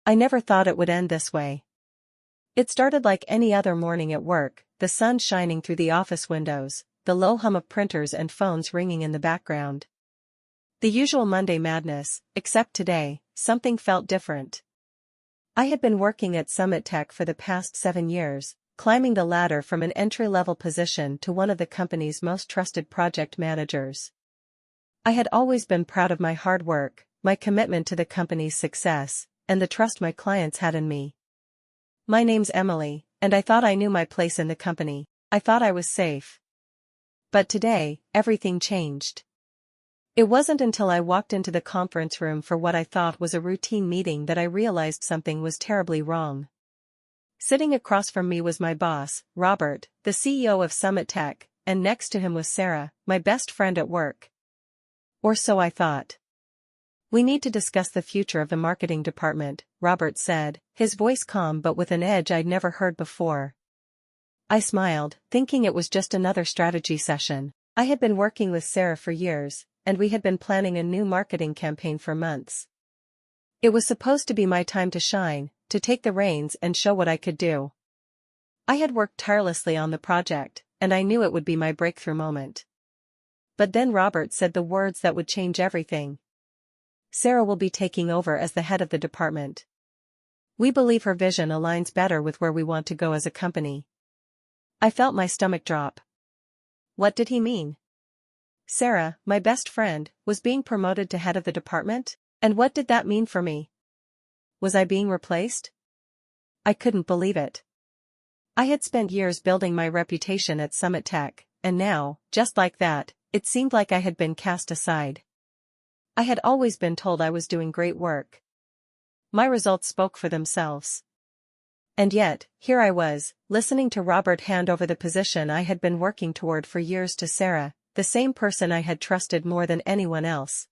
I never thought it would end this way. It started like any other morning at work, the sun shining through the office windows, the low hum of printers and phones ringing in the background. The usual Monday madness, except today, something felt different. I had been working at Summit Tech for the past 7 years, climbing the ladder from an entry-level position to one of the company's most trusted project managers. I had always been proud of my hard work, my commitment to the company's success, and the trust my clients had in me. My name's Emily, and I thought I knew my place in the company. I thought I was safe. But today, everything changed. It wasn't until I walked into the conference room for what I thought was a routine meeting that I realized something was terribly wrong. Sitting across from me was my boss, Robert, the CEO of Summit Tech, and next to him was Sarah, my best friend at work. Or so I thought. "We need to discuss the future of the marketing department," Robert said, his voice calm but with an edge I'd never heard before. I smiled, thinking it was just another strategy session. I had been working with Sarah for years, and we had been planning a new marketing campaign for months. It was supposed to be my time to shine, to take the reins and show what I could do. I had worked tirelessly on the project, and I knew it would be my breakthrough moment. But then Robert said the words that would change everything. "Sarah will be taking over as the head of the department. We believe her vision aligns better with where we want to go as a company." I felt my stomach drop. What did he mean? Sarah, my best friend, was being promoted to head of the department? And what did that mean for me? Was I being replaced? I couldn't believe it. I had spent years building my reputation at Summit Tech, and now, just like that, it seemed like I had been cast aside. I had always been told I was doing great work. My results spoke for themselves. And yet, here I was, listening to Robert hand over the position I had been working toward for years to Sarah, the same person I had trusted more than anyone else.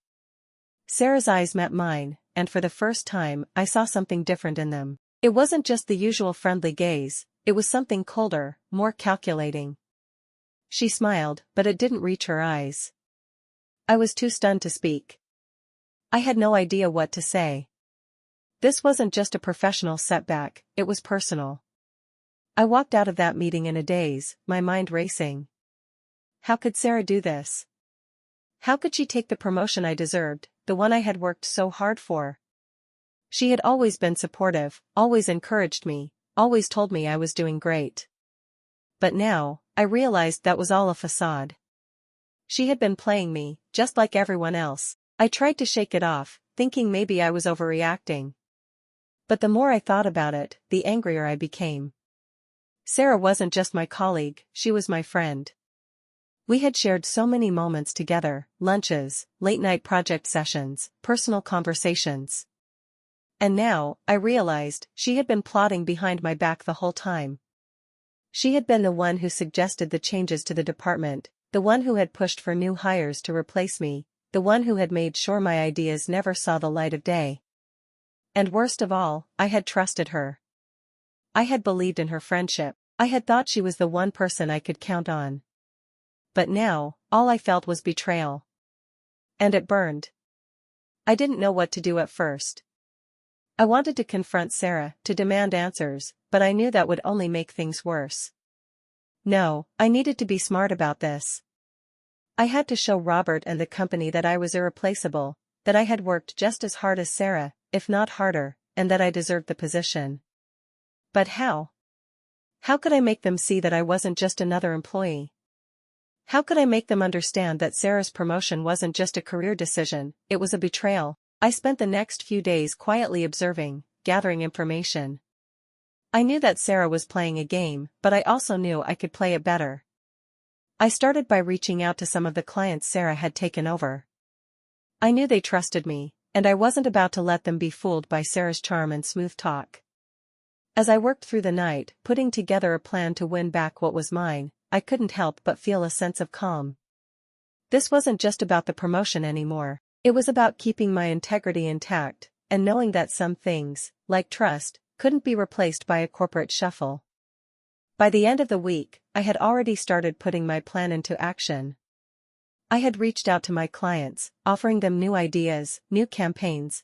Sarah's eyes met mine, and for the first time I saw something different in them. It wasn't just the usual friendly gaze, it was something colder, more calculating. She smiled, but it didn't reach her eyes. I was too stunned to speak. I had no idea what to say. This wasn't just a professional setback, it was personal. I walked out of that meeting in a daze, my mind racing. How could Sarah do this? How could she take the promotion I deserved, the one I had worked so hard for? She had always been supportive, always encouraged me, always told me I was doing great. But now, I realized that was all a facade. She had been playing me, just like everyone else. I tried to shake it off, thinking maybe I was overreacting. But the more I thought about it, the angrier I became. Sarah wasn't just my colleague, she was my friend. We had shared so many moments together, lunches, late-night project sessions, personal conversations. And now, I realized, she had been plotting behind my back the whole time. She had been the one who suggested the changes to the department, the one who had pushed for new hires to replace me, the one who had made sure my ideas never saw the light of day. And worst of all, I had trusted her. I had believed in her friendship. I had thought she was the one person I could count on. But now, all I felt was betrayal. And it burned. I didn't know what to do at first. I wanted to confront Sarah, to demand answers, but I knew that would only make things worse. No, I needed to be smart about this. I had to show Robert and the company that I was irreplaceable, that I had worked just as hard as Sarah, if not harder, and that I deserved the position. But how? How could I make them see that I wasn't just another employee? How could I make them understand that Sarah's promotion wasn't just a career decision, it was a betrayal? I spent the next few days quietly observing, gathering information. I knew that Sarah was playing a game, but I also knew I could play it better. I started by reaching out to some of the clients Sarah had taken over. I knew they trusted me, and I wasn't about to let them be fooled by Sarah's charm and smooth talk. As I worked through the night, putting together a plan to win back what was mine, I couldn't help but feel a sense of calm. This wasn't just about the promotion anymore, it was about keeping my integrity intact, and knowing that some things, like trust, couldn't be replaced by a corporate shuffle. By the end of the week, I had already started putting my plan into action. I had reached out to my clients, offering them new ideas, new campaigns,